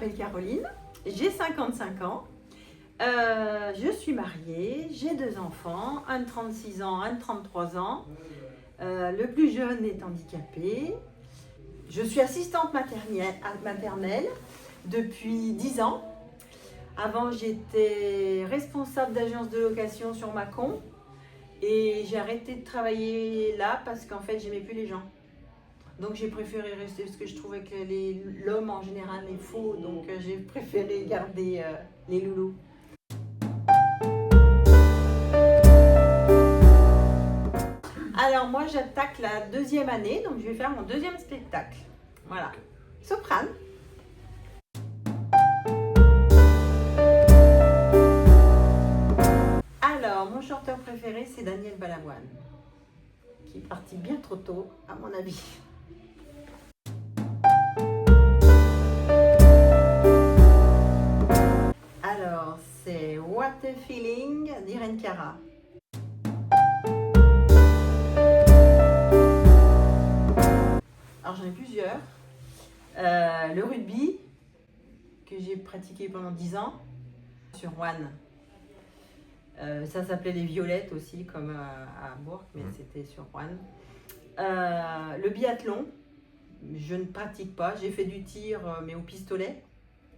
m'appelle Caroline, j'ai 55 ans, je suis mariée, j'ai 2 enfants, un de 36 ans, un de 33 ans. Le plus jeune est handicapé. Je suis assistante maternelle depuis 10 ans. Avant, j'étais responsable d'agence de location sur Mâcon et j'ai arrêté de travailler là parce qu'en fait, j'aimais plus les gens. Donc j'ai préféré rester parce que je trouvais que l'homme en général est faux, donc j'ai préféré garder les loulous. Alors moi j'attaque la 2e année, donc je vais faire mon 2e spectacle. Voilà. Soprane. Alors mon chanteur préféré c'est Daniel Balavoine, qui est parti bien trop tôt à mon avis. Alors c'est What a Feeling d'Irene Cara. Alors j'en ai plusieurs. Le rugby, que j'ai pratiqué pendant 10 ans, sur One. Ça s'appelait les Violettes aussi, comme à Bourg, mais c'était sur One. Le biathlon, je ne pratique pas. J'ai fait du tir, mais au pistolet,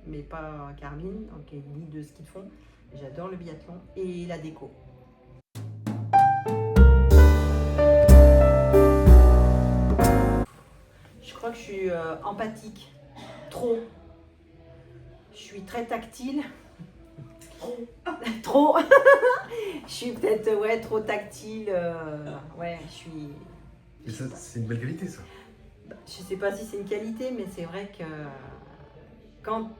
mais pas carabine, donc ni de ski de fond. J'adore le biathlon et la déco. Je crois que je suis empathique, trop. Je suis très tactile. Trop. Je suis peut-être trop tactile. Ouais, je suis. Mais ça, c'est une belle qualité, ça. Je sais pas si c'est une qualité, mais c'est vrai que quand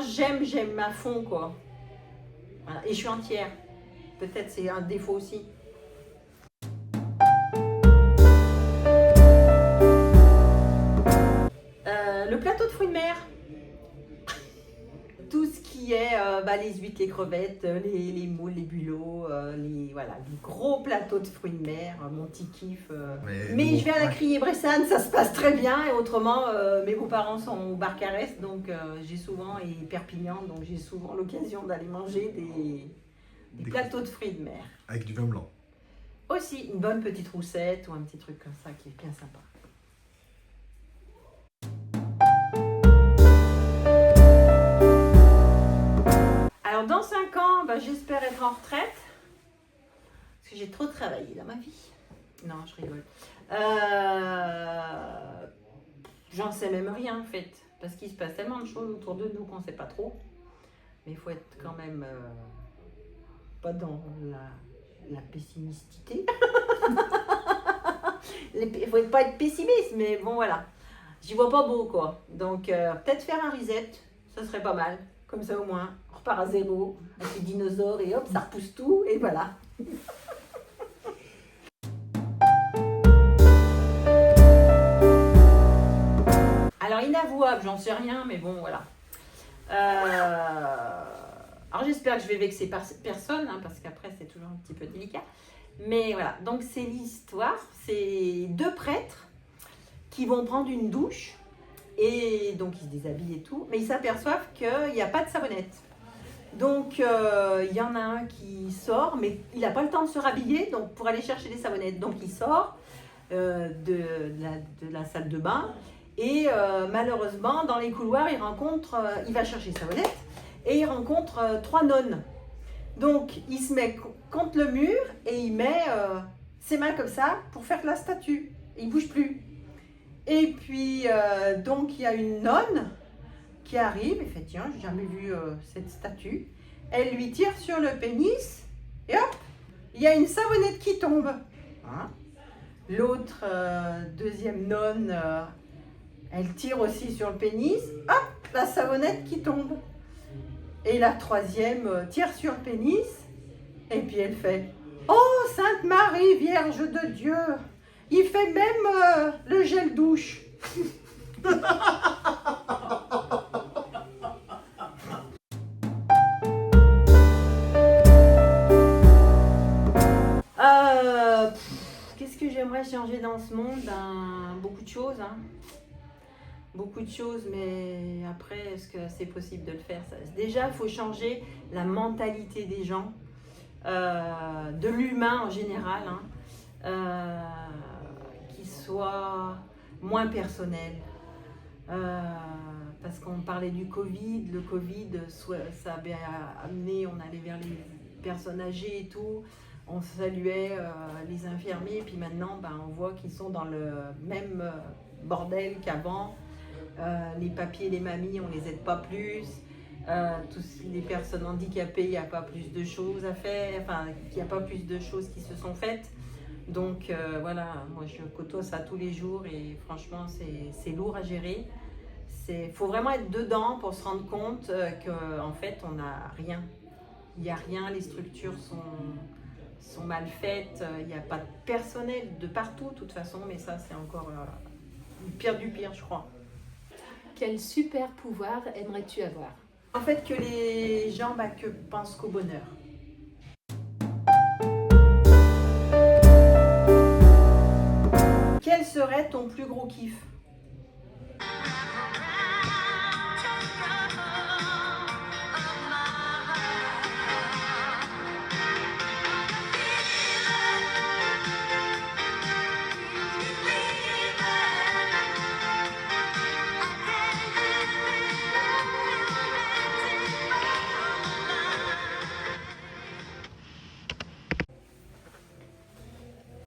j'aime à fond, quoi. Voilà. Et je suis entière. Peut-être c'est un défaut aussi. Le plateau de fruits de mer. Tout ce qui est les huîtres, les crevettes, les moules, les bulots, les gros plateaux de fruits de mer, mon petit kiff. Mais je vais à la Criée-Bressane, ça se passe très bien. Et autrement, mes beaux-parents sont au Barcarès, donc j'ai souvent, et Perpignan, donc j'ai souvent l'occasion d'aller manger des plateaux de fruits de mer. Avec du vin blanc. Aussi, une bonne petite roussette ou un petit truc comme ça qui est bien sympa. Alors dans 5 ans, j'espère être en retraite, parce que j'ai trop travaillé dans ma vie. Non, je rigole. J'en sais même rien en fait, parce qu'il se passe tellement de choses autour de nous qu'on ne sait pas trop. Mais il faut être quand même pas dans la pessimistité. Il faut pas être pessimiste, mais bon voilà. J'y vois pas beau quoi. Donc peut-être faire un reset, ça serait pas mal. Comme ça au moins, on repart à zéro avec les dinosaures et hop, ça repousse tout et voilà. Alors inavouable, j'en sais rien, mais bon voilà. Alors j'espère que je vais vexer personne, hein, parce qu'après c'est toujours un petit peu délicat. Mais voilà, donc c'est l'histoire, c'est 2 prêtres qui vont prendre une douche. Et donc ils se déshabillent et tout, mais ils s'aperçoivent qu'il n'y a pas de savonnette. Donc il y en a un qui sort, mais il n'a pas le temps de se rhabiller donc, pour aller chercher des savonnettes. Donc il sort de la salle de bain et malheureusement dans les couloirs il va chercher des savonnettes et il rencontre 3 nonnes. Donc il se met contre le mur et il met ses mains comme ça pour faire la statue. Il ne bouge plus. Et puis, donc, il y a une nonne qui arrive et fait, tiens, j'ai jamais vu cette statue. Elle lui tire sur le pénis et hop, il y a une savonnette qui tombe. Hein? L'autre, 2e nonne, elle tire aussi sur le pénis, hop, la savonnette qui tombe. Et la 3e tire sur le pénis et puis elle fait, oh, Sainte Marie, Vierge de Dieu! Il fait même le gel douche. Qu'est-ce que j'aimerais changer dans ce monde? Beaucoup de choses. Hein. beaucoup de choses, mais après, est-ce que c'est possible de le faire? Déjà, il faut changer la mentalité des gens, de l'humain en général, hein, qui soit moins personnel. Parce qu'on parlait du Covid, le Covid, ça avait amené, on allait vers les personnes âgées et tout, on saluait les infirmiers, puis maintenant on voit qu'ils sont dans le même bordel qu'avant. Les papiers, les mamies, on les aide pas plus. Tous les personnes handicapées, il n'y a pas plus de choses à faire, enfin, il n'y a pas plus de choses qui se sont faites. Donc voilà, moi je côtoie ça tous les jours et franchement c'est lourd à gérer. Il faut vraiment être dedans pour se rendre compte qu'en fait on n'a rien. Il n'y a rien, les structures sont mal faites, il n'y a pas de personnel de partout de toute façon, mais ça c'est encore le pire du pire je crois. Quel super pouvoir aimerais-tu avoir? En fait que les gens que pensent qu'au bonheur. Quel serait ton plus gros kiff?